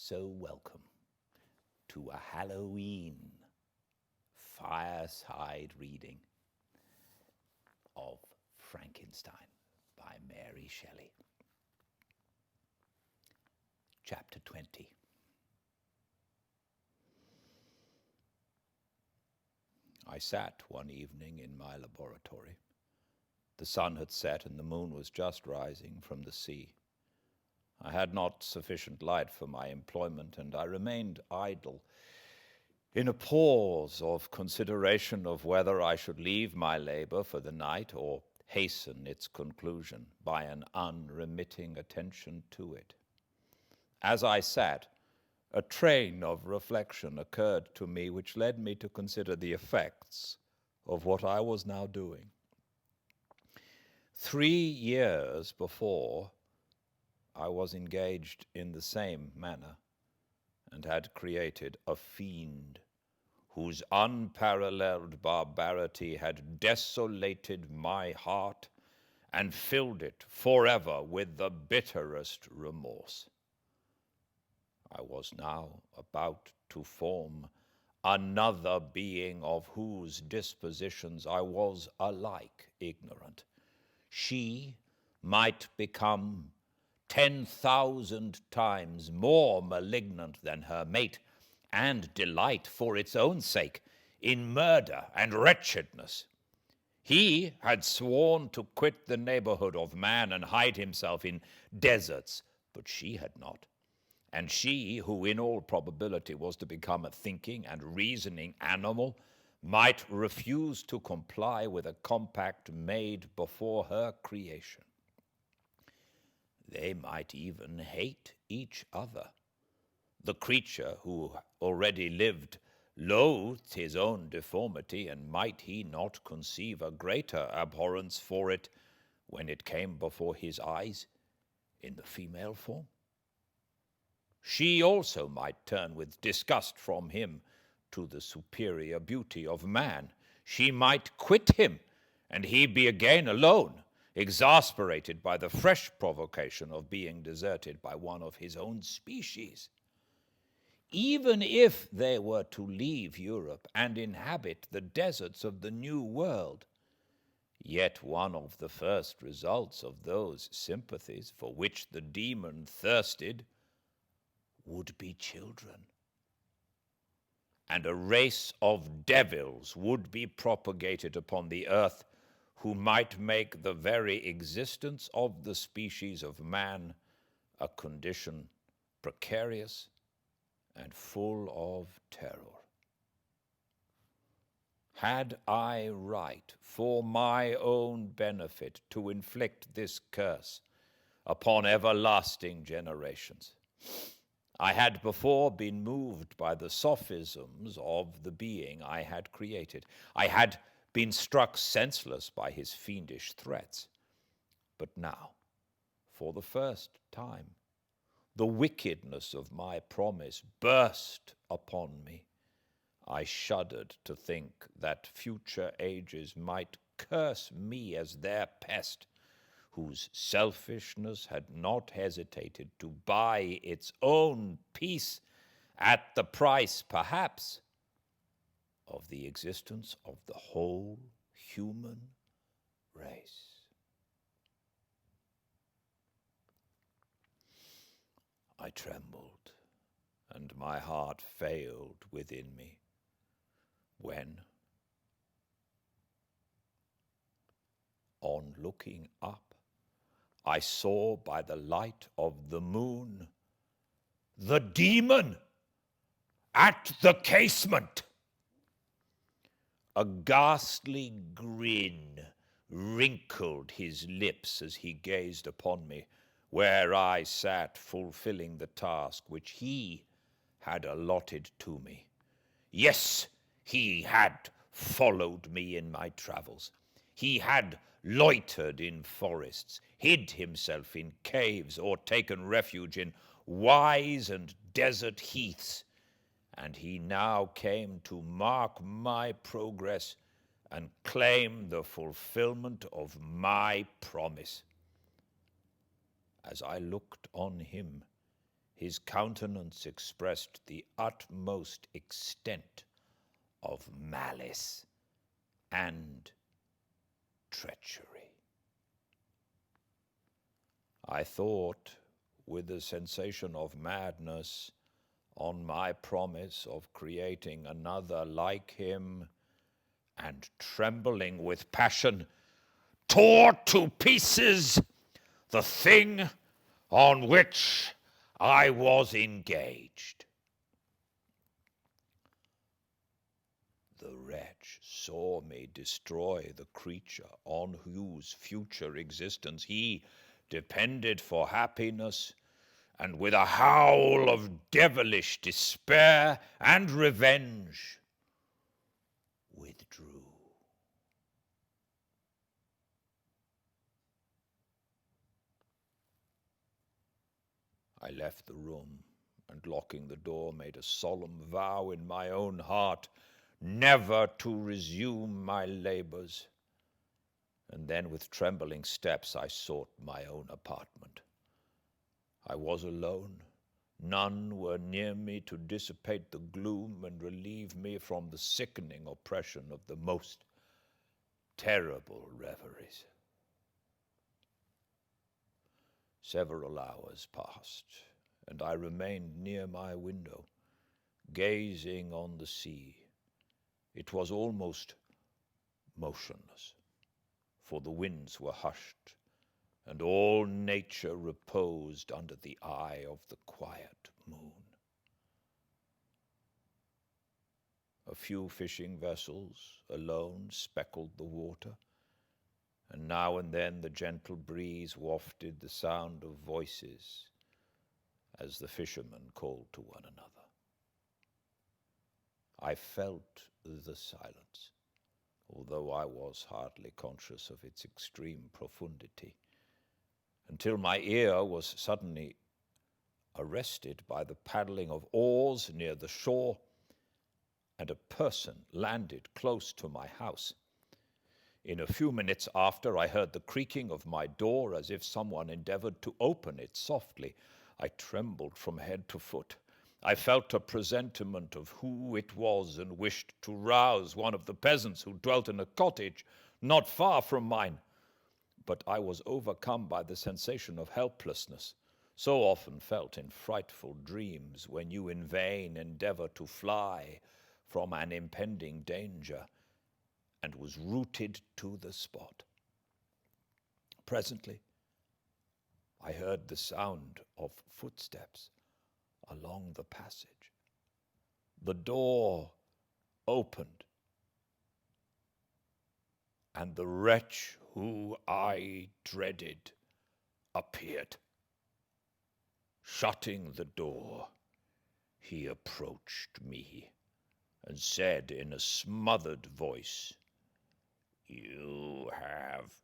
So welcome to a Halloween fireside reading of Frankenstein by Mary Shelley. Chapter 20. I sat one evening in my laboratory. The sun had set and the moon was just rising from the sea. I had not sufficient light for my employment, and I remained idle in a pause of consideration of whether I should leave my labor for the night or hasten its conclusion by an unremitting attention to it. As I sat, a train of reflection occurred to me which led me to consider the effects of what I was now doing. 3 years before, I was engaged in the same manner, and had created a fiend whose unparalleled barbarity had desolated my heart and filled it forever with the bitterest remorse. I was now about to form another being of whose dispositions I was alike ignorant. She might become 10,000 times more malignant than her mate, and delight for its own sake in murder and wretchedness. He had sworn to quit the neighborhood of man and hide himself in deserts, but she had not. And she, who in all probability was to become a thinking and reasoning animal, might refuse to comply with a compact made before her creation. They might even hate each other. The creature who already lived loathed his own deformity, and might he not conceive a greater abhorrence for it when it came before his eyes in the female form? She also might turn with disgust from him to the superior beauty of man. She might quit him, and he be again alone, exasperated by the fresh provocation of being deserted by one of his own species. Even if they were to leave Europe and inhabit the deserts of the New World, yet one of the first results of those sympathies for which the demon thirsted would be children. And a race of devils would be propagated upon the earth who might make the very existence of the species of man a condition precarious and full of terror. Had I right for my own benefit to inflict this curse upon everlasting generations? I had before been moved by the sophisms of the being I had created. I had been struck senseless by his fiendish threats. But now, for the first time, the wickedness of my promise burst upon me. I shuddered to think that future ages might curse me as their pest, whose selfishness had not hesitated to buy its own peace at the price, perhaps, of the existence of the whole human race. I trembled, and my heart failed within me, when, on looking up, I saw by the light of the moon the demon at the casement. A ghastly grin wrinkled his lips as he gazed upon me, where I sat fulfilling the task which he had allotted to me. Yes, he had followed me in my travels. He had loitered in forests, hid himself in caves, or taken refuge in wise and desert heaths, and he now came to mark my progress and claim the fulfillment of my promise. As I looked on him, His countenance expressed the utmost extent of malice and treachery. I thought, with a sensation of madness, on my promise of creating another like him, and trembling with passion, tore to pieces the thing on which I was engaged. The wretch saw me destroy the creature on whose future existence he depended for happiness, and with a howl of devilish despair and revenge, withdrew. I left the room, and locking the door, made a solemn vow in my own heart never to resume my labors. And then with trembling steps I sought my own apartment. I was alone. None were near me to dissipate the gloom and relieve me from the sickening oppression of the most terrible reveries. Several hours passed, and I remained near my window, gazing on the sea. It was almost motionless, for the winds were hushed, and all nature reposed under the eye of the quiet moon. A few fishing vessels alone speckled the water, and now and then the gentle breeze wafted the sound of voices as the fishermen called to one another. I felt the silence, although I was hardly conscious of its extreme profundity, until my ear was suddenly arrested by the paddling of oars near the shore, and a person landed close to my house. In a few minutes after, I heard the creaking of my door as if someone endeavored to open it softly. I trembled from head to foot. I felt a presentiment of who it was and wished to rouse one of the peasants who dwelt in a cottage not far from mine. But I was overcome by the sensation of helplessness, so often felt in frightful dreams when you in vain endeavor to fly from an impending danger, and was rooted to the spot. Presently, I heard the sound of footsteps along the passage. The door opened, and the wretch who I dreaded appeared. Shutting the door, he approached me and said in a smothered voice, "You have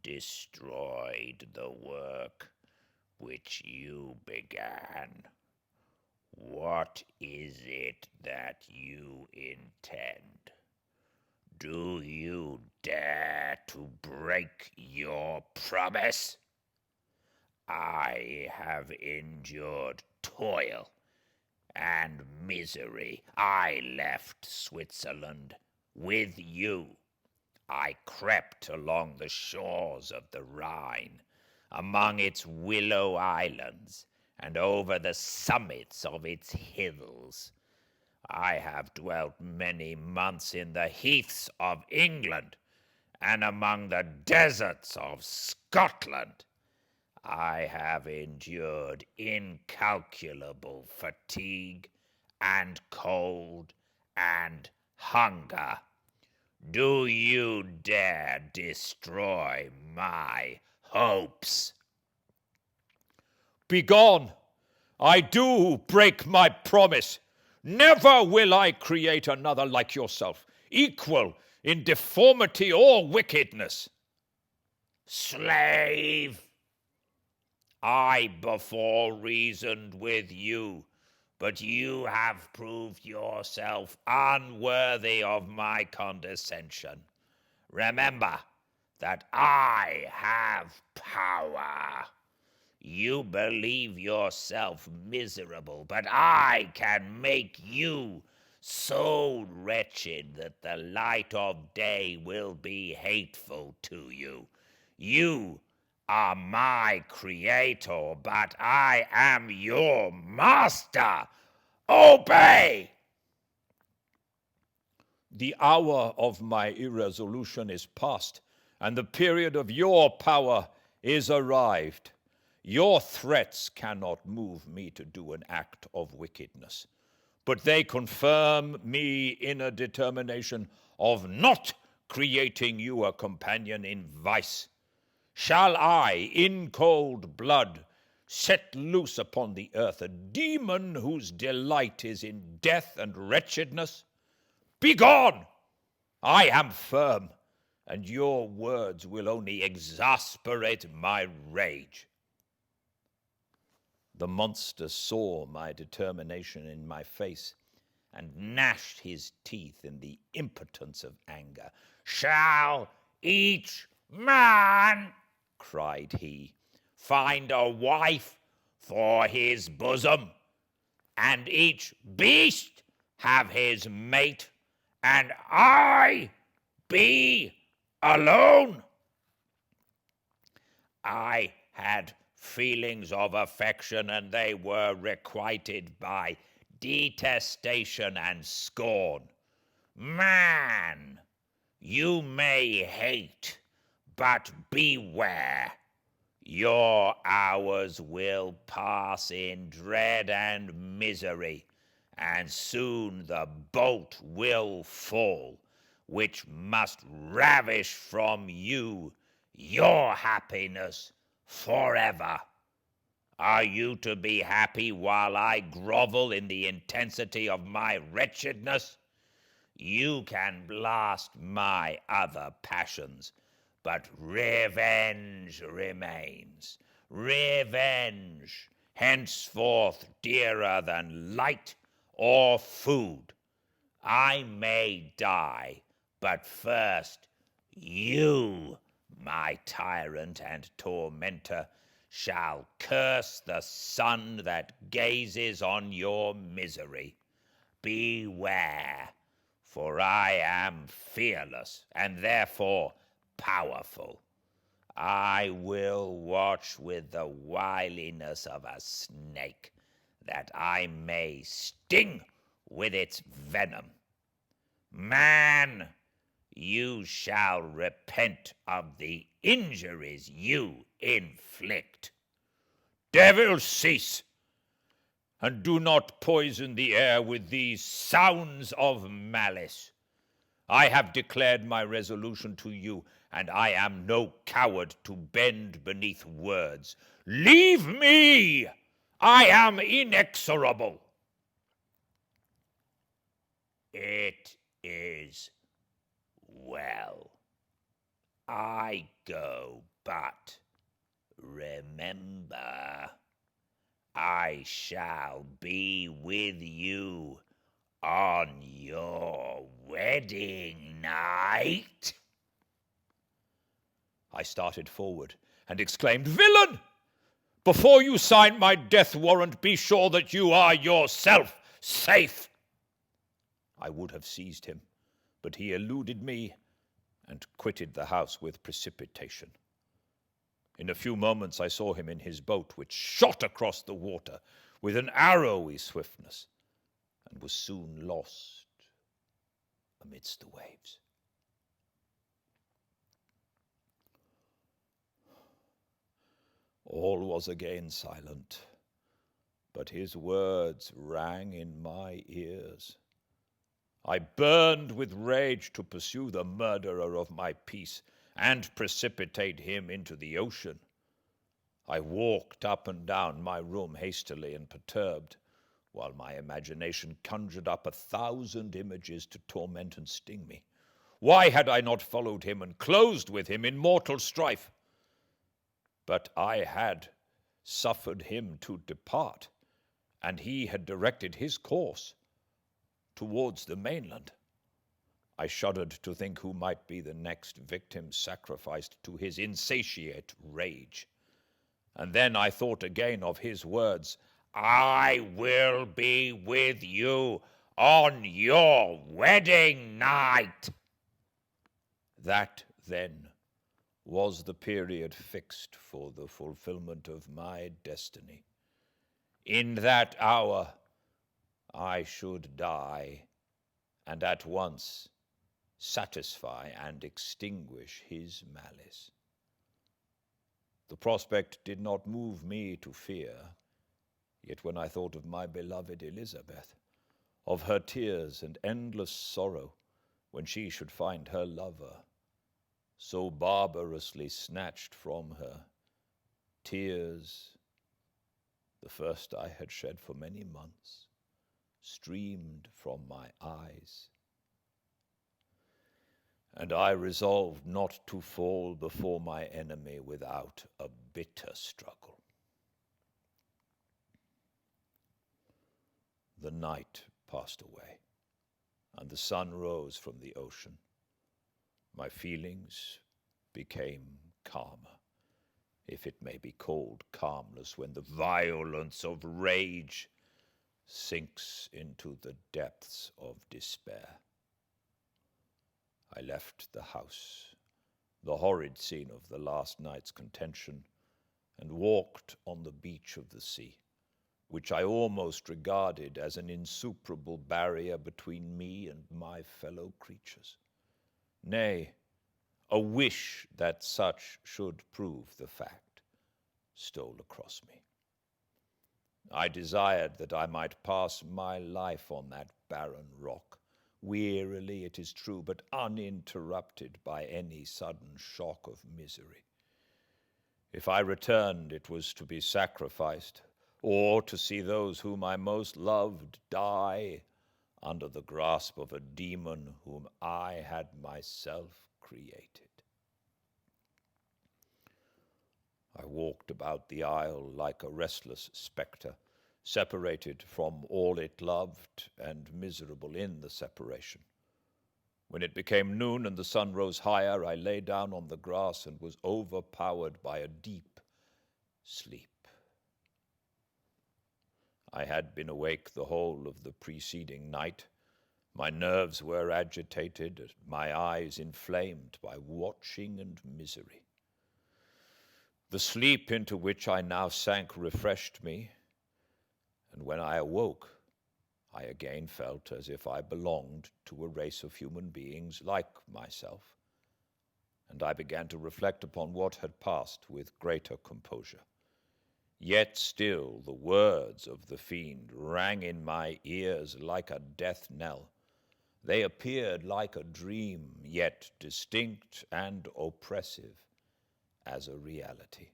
destroyed the work which you began. What is it that you intend? Do you dare to break your promise? I have endured toil and misery. I left Switzerland with you. I crept along the shores of the Rhine, among its willow islands, and over the summits of its hills. I have dwelt many months in the heaths of England, and among the deserts of Scotland. I have endured incalculable fatigue and cold and hunger. Do you dare destroy my hopes?" "Begone! I do break my promise. Never will I create another like yourself, equal in deformity or wickedness." "Slave! I before reasoned with you, but you have proved yourself unworthy of my condescension. Remember that I have power. You believe yourself miserable, but I can make you so wretched that the light of day will be hateful to you. You are my creator, but I am your master. Obey! The hour of my irresolution is past, and the period of your power is arrived. Your threats cannot move me to do an act of wickedness, but they confirm me in a determination of not creating you a companion in vice. Shall I, in cold blood, set loose upon the earth a demon whose delight is in death and wretchedness? Begone! I am firm, and your words will only exasperate my rage. The monster saw my determination in my face and gnashed his teeth in the impotence of anger. Shall each man, cried he, find a wife for his bosom, and each beast have his mate, and I be alone? I had feelings of affection, and they were requited by detestation and scorn. Man, you may hate, but beware. Your hours will pass in dread and misery, and soon the bolt will fall, which must ravish from you your happiness forever. Are you to be happy while I grovel in the intensity of my wretchedness? You can blast my other passions, but revenge remains. Revenge, henceforth dearer than light or food. I may die, but first you, my tyrant and tormentor, shall curse the sun that gazes on your misery. Beware, for I am fearless and therefore powerful. I will watch with the wiliness of a snake, that I may sting with its venom. Man, you shall repent of the injuries you inflict. Devil, cease, and do not poison the air with these sounds of malice. I have declared my resolution to you, and I am no coward to bend beneath words. Leave me! I am inexorable. It is well. I go, but remember, I shall be with you on your wedding night. I started forward and exclaimed, Villain! Before you sign my death warrant, be sure that you are yourself safe. I would have seized him, but he eluded me and quitted the house with precipitation. In a few moments I saw him in his boat, which shot across the water with an arrowy swiftness and was soon lost amidst the waves. All was again silent, but his words rang in my ears. I burned with rage to pursue the murderer of my peace and precipitate him into the ocean. I walked up and down my room hastily and perturbed, while my imagination conjured up 1,000 images to torment and sting me. Why had I not followed him and closed with him in mortal strife? But I had suffered him to depart, and he had directed his course towards the mainland. I shuddered to think who might be the next victim sacrificed to his insatiate rage. And then I thought again of his words, "I will be with you on your wedding night." That, then, was the period fixed for the fulfillment of my destiny. In that hour I should die, and at once satisfy and extinguish his malice. The prospect did not move me to fear, yet when I thought of my beloved Elizabeth, of her tears and endless sorrow when she should find her lover so barbarously snatched from her, tears, the first I had shed for many months, streamed from my eyes, and I resolved not to fall before my enemy without a bitter struggle. The night passed away, and the sun rose from the ocean. My feelings became calmer, if it may be called calmness when the violence of rage sinks into the depths of despair. I left the house, the horrid scene of the last night's contention, and walked on the beach of the sea, which I almost regarded as an insuperable barrier between me and my fellow creatures. Nay, a wish that such should prove the fact stole across me. I desired that I might pass my life on that barren rock, wearily, it is true, but uninterrupted by any sudden shock of misery. If I returned, it was to be sacrificed, or to see those whom I most loved die under the grasp of a demon whom I had myself created. I walked about the isle like a restless spectre, separated from all it loved and miserable in the separation. When it became noon and the sun rose higher, I lay down on the grass and was overpowered by a deep sleep. I had been awake the whole of the preceding night. My nerves were agitated, my eyes inflamed by watching and misery. The sleep into which I now sank refreshed me, and when I awoke, I again felt as if I belonged to a race of human beings like myself, and I began to reflect upon what had passed with greater composure. Yet still the words of the fiend rang in my ears like a death knell. They appeared like a dream, yet distinct and oppressive as a reality.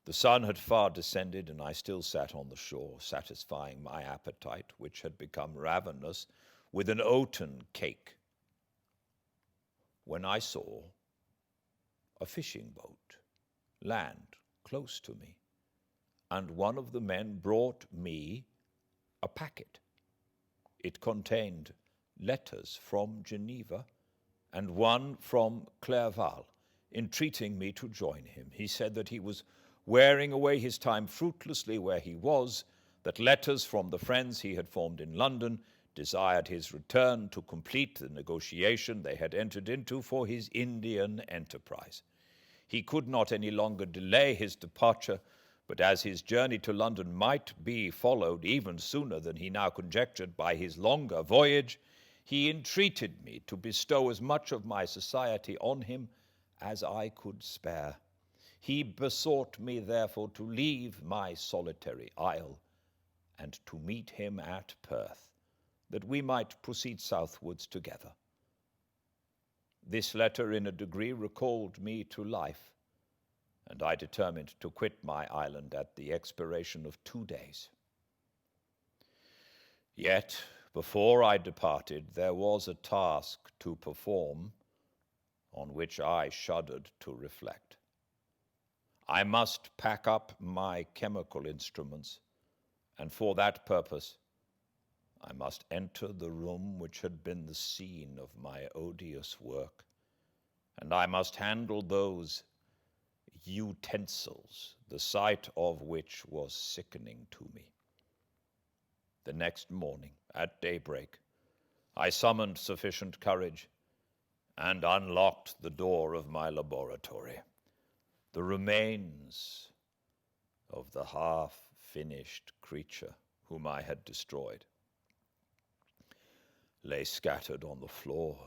The sun had far descended, and I still sat on the shore, satisfying my appetite, which had become ravenous, with an oaten cake, when I saw a fishing boat land close to me, and one of the men brought me a packet. It contained letters from Geneva and one from Clerval, entreating me to join him. He said that he was wearing away his time fruitlessly where he was, that letters from the friends he had formed in London desired his return to complete the negotiation they had entered into for his Indian enterprise. He could not any longer delay his departure, but as his journey to London might be followed even sooner than he now conjectured by his longer voyage, he entreated me to bestow as much of my society on him as I could spare. He besought me, therefore, to leave my solitary isle and to meet him at Perth, that we might proceed southwards together. This letter in a degree recalled me to life, and I determined to quit my island at the expiration of 2 days. Yet, before I departed, there was a task to perform on which I shuddered to reflect. I must pack up my chemical instruments, and for that purpose I must enter the room which had been the scene of my odious work, and I must handle those utensils, the sight of which was sickening to me. The next morning, at daybreak, I summoned sufficient courage and unlocked the door of my laboratory. The remains of the half-finished creature whom I had destroyed lay scattered on the floor,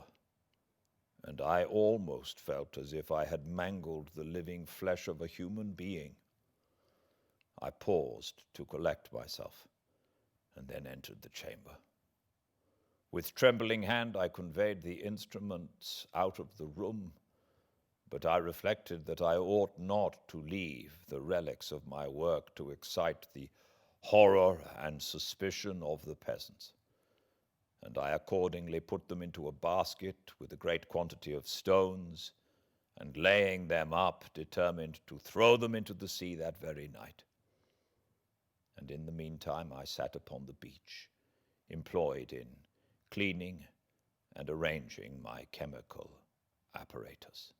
and I almost felt as if I had mangled the living flesh of a human being. I paused to collect myself, and then entered the chamber. With trembling hand I conveyed the instruments out of the room, but I reflected that I ought not to leave the relics of my work to excite the horror and suspicion of the peasants, and I accordingly put them into a basket with a great quantity of stones, and laying them up, determined to throw them into the sea that very night. And in the meantime I sat upon the beach, employed in cleaning and arranging my chemical apparatus.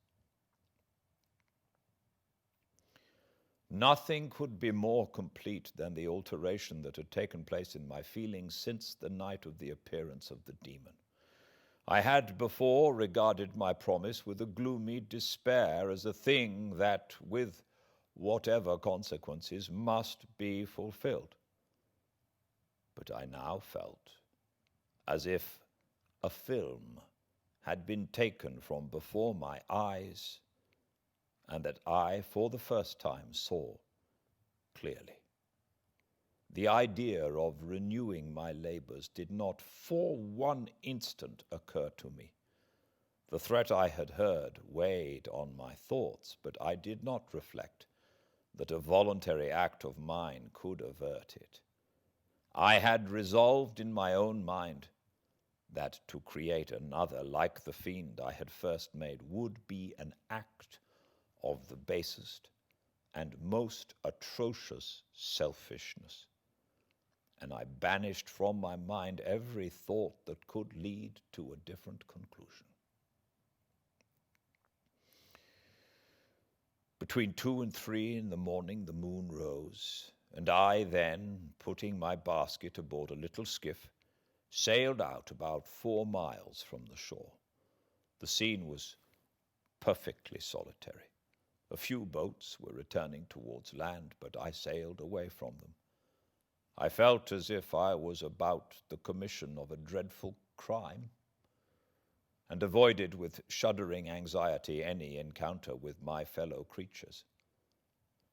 Nothing could be more complete than the alteration that had taken place in my feelings since the night of the appearance of the demon. I had before regarded my promise with a gloomy despair as a thing that, with whatever consequences, must be fulfilled. But I now felt as if a film had been taken from before my eyes, and that I, for the first time, saw clearly. The idea of renewing my labors did not for one instant occur to me. The threat I had heard weighed on my thoughts, but I did not reflect that a voluntary act of mine could avert it. I had resolved in my own mind that to create another like the fiend I had first made would be an act of the basest and most atrocious selfishness, and I banished from my mind every thought that could lead to a different conclusion. Between 2 and 3 in the morning the moon rose, and I then, putting my basket aboard a little skiff, sailed out about 4 miles from the shore. The scene was perfectly solitary. A few boats were returning towards land, but I sailed away from them. I felt as if I was about the commission of a dreadful crime, and avoided with shuddering anxiety any encounter with my fellow creatures.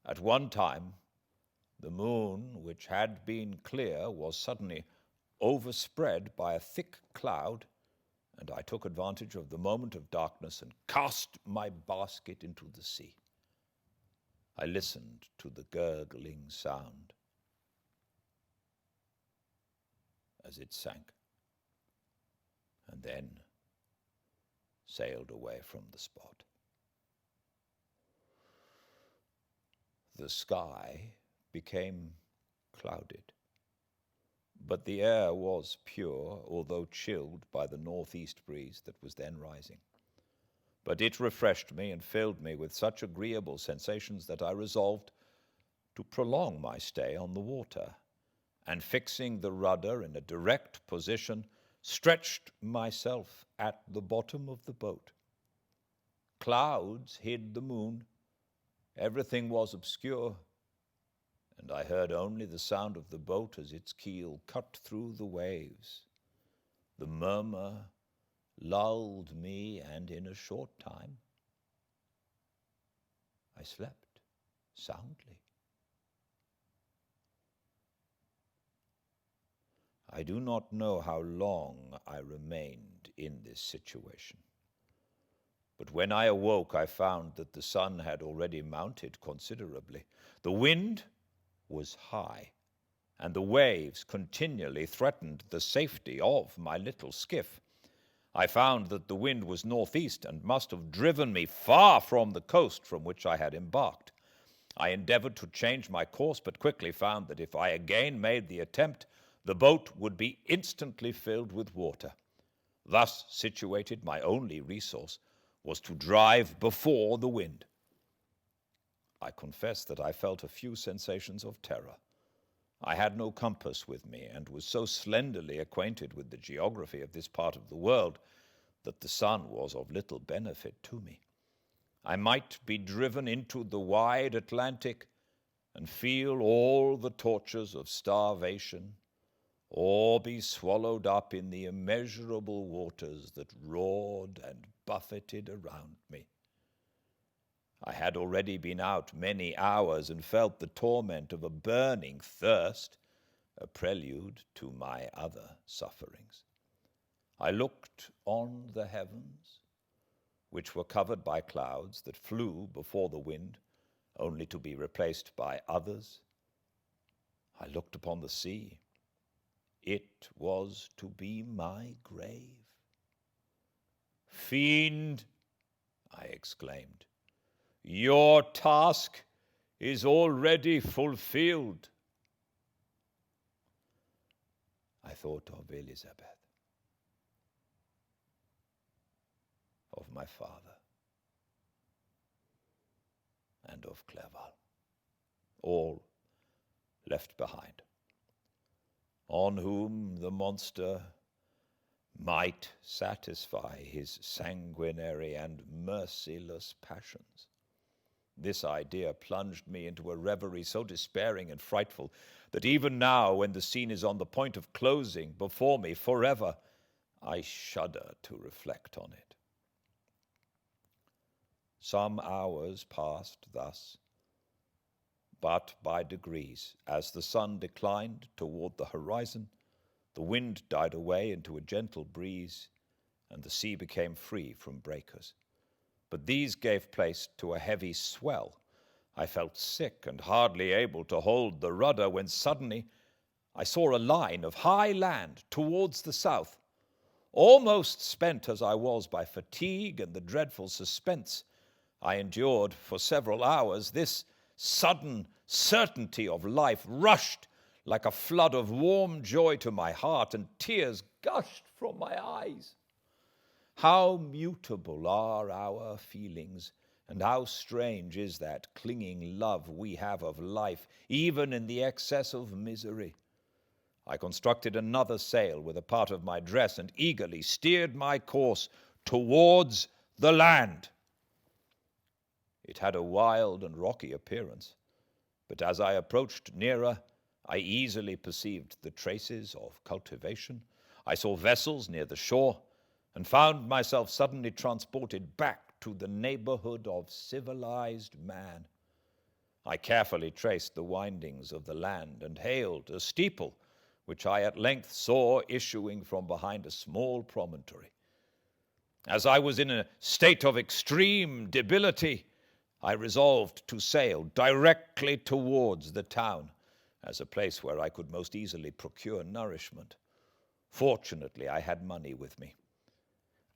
At one time, the moon, which had been clear, was suddenly overspread by a thick cloud, and I took advantage of the moment of darkness and cast my basket into the sea. I listened to the gurgling sound as it sank, and then sailed away from the spot. The sky became clouded, but the air was pure, although chilled by the northeast breeze that was then rising. But it refreshed me and filled me with such agreeable sensations that I resolved to prolong my stay on the water, and fixing the rudder in a direct position, stretched myself at the bottom of the boat. Clouds hid the moon, everything was obscure, and I heard only the sound of the boat as its keel cut through the waves. The murmur lulled me, and in a short time I slept soundly. I do not know how long I remained in this situation, but when I awoke I found that the sun had already mounted considerably. The wind was high, and the waves continually threatened the safety of my little skiff. I found that the wind was northeast and must have driven me far from the coast from which I had embarked. I endeavored to change my course, but quickly found that if I again made the attempt, the boat would be instantly filled with water. Thus situated, my only resource was to drive before the wind. I confess that I felt a few sensations of terror. I had no compass with me, and was so slenderly acquainted with the geography of this part of the world that the sun was of little benefit to me. I might be driven into the wide Atlantic and feel all the tortures of starvation, or be swallowed up in the immeasurable waters that roared and buffeted around me. I had already been out many hours and felt the torment of a burning thirst, a prelude to my other sufferings. I looked on the heavens, which were covered by clouds that flew before the wind, only to be replaced by others. I looked upon the sea. It was to be my grave. "Fiend," I exclaimed, "your task is already fulfilled." I thought of Elizabeth, of my father, and of Clerval, all left behind, on whom the monster might satisfy his sanguinary and merciless passions. This idea plunged me into a reverie so despairing and frightful that even now, when the scene is on the point of closing before me forever, I shudder to reflect on it. Some hours passed thus, but by degrees, as the sun declined toward the horizon, the wind died away into a gentle breeze, and the sea became free from breakers. But these gave place to a heavy swell. I felt sick and hardly able to hold the rudder when suddenly I saw a line of high land towards the south. Almost spent as I was by fatigue and the dreadful suspense I endured for several hours, this sudden certainty of life rushed like a flood of warm joy to my heart, and tears gushed from my eyes. How mutable are our feelings, and how strange is that clinging love we have of life, even in the excess of misery. I constructed another sail with a part of my dress and eagerly steered my course towards the land. It had a wild and rocky appearance, but as I approached nearer, I easily perceived the traces of cultivation. I saw vessels near the shore, and found myself suddenly transported back to the neighborhood of civilized man. I carefully traced the windings of the land and hailed a steeple, which I at length saw issuing from behind a small promontory. As I was in a state of extreme debility, I resolved to sail directly towards the town as a place where I could most easily procure nourishment. Fortunately, I had money with me.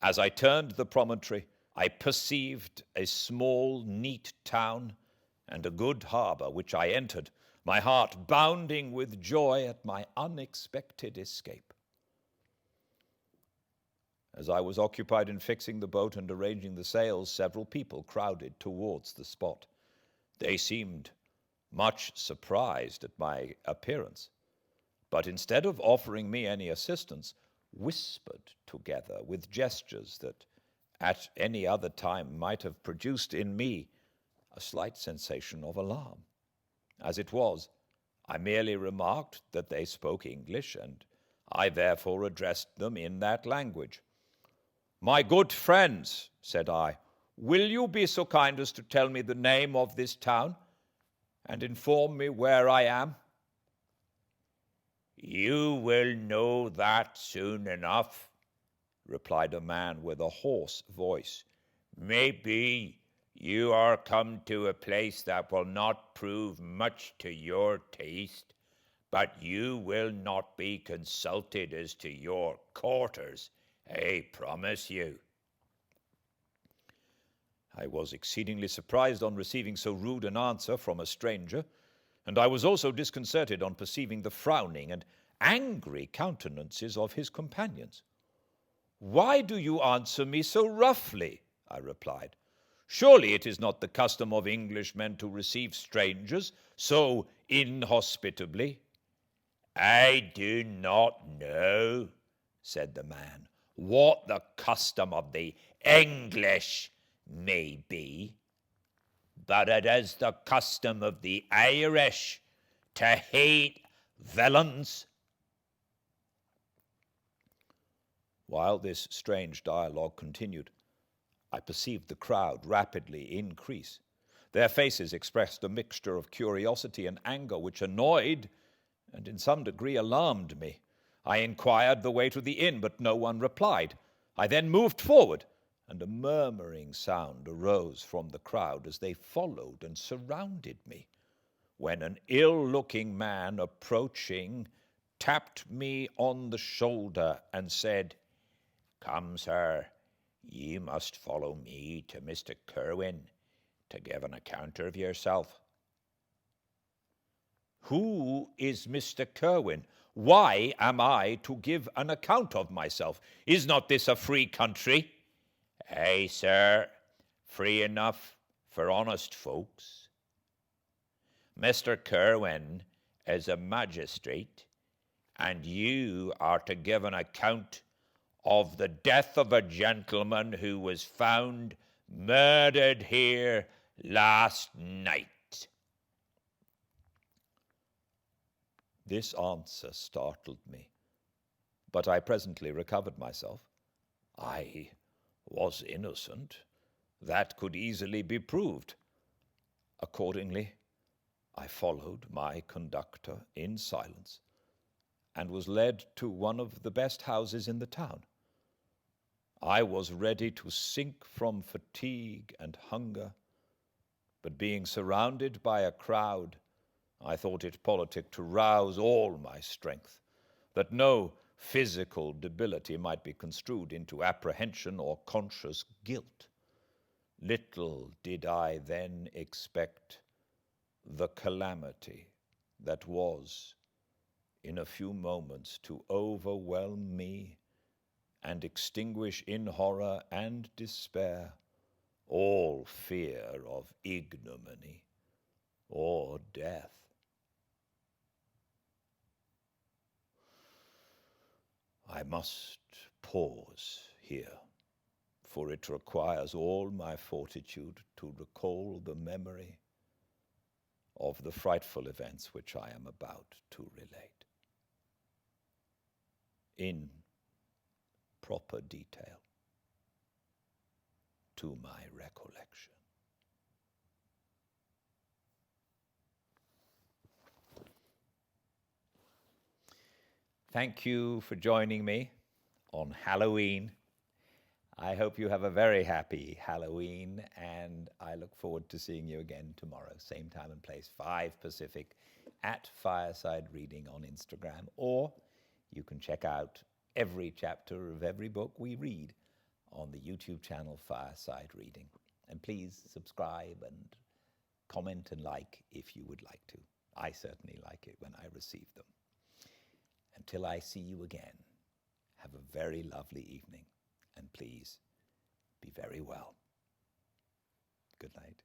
As I turned the promontory, I perceived a small, neat town and a good harbor, which I entered, my heart bounding with joy at my unexpected escape. As I was occupied in fixing the boat and arranging the sails, several people crowded towards the spot. They seemed much surprised at my appearance, but instead of offering me any assistance, whispered together with gestures that at any other time might have produced in me a slight sensation of alarm. As it was, I merely remarked that they spoke English, and I therefore addressed them in that language. "My good friends," said I, "will you be so kind as to tell me the name of this town and inform me where I am?" "You will know that soon enough," replied a man with a hoarse voice. "Maybe you are come to a place that will not prove much to your taste, but you will not be consulted as to your quarters, I promise you." I was exceedingly surprised on receiving so rude an answer from a stranger, and I was also disconcerted on perceiving the frowning and angry countenances of his companions. "Why do you answer me so roughly?" I replied. Surely it is not the custom of Englishmen to receive strangers so inhospitably." "I do not know," said the man, "what the custom of the English may be, but it is the custom of the Irish to hate villains." While this strange dialogue continued, I perceived the crowd rapidly increase. Their faces expressed a mixture of curiosity and anger which annoyed and in some degree alarmed me. I inquired the way to the inn, but no one replied. I then moved forward, and a murmuring sound arose from the crowd as they followed and surrounded me, when an ill-looking man approaching tapped me on the shoulder and said, "Come, sir, ye must follow me to Mr. Kerwin to give an account of yourself." "Who is Mr. Kerwin? Why am I to give an account of myself? Is not this a free country?" "Aye, sir, free enough for honest folks. Mr. Kerwin is a magistrate, and you are to give an account of the death of a gentleman who was found murdered here last night." This answer startled me, but I presently recovered myself. I was innocent. That could easily be proved. Accordingly, I followed my conductor in silence and was led to one of the best houses in the town. I was ready to sink from fatigue and hunger, but being surrounded by a crowd, I thought it politic to rouse all my strength, that no physical debility might be construed into apprehension or conscious guilt. Little did I then expect the calamity that was, in a few moments, to overwhelm me and extinguish in horror and despair all fear of ignominy or death. I must pause here, for it requires all my fortitude to recall the memory of the frightful events which I am about to relate in proper detail to my recollection. Thank you for joining me on Halloween. I hope you have a very happy Halloween, and I look forward to seeing you again tomorrow, same time and place, 5 Pacific, at Fireside Reading on Instagram, or you can check out every chapter of every book we read on the YouTube channel Fireside Reading. And please subscribe and comment and like if you would like to. I certainly like it when I receive them. Until I see you again, have a very lovely evening, and please be very well. Good night.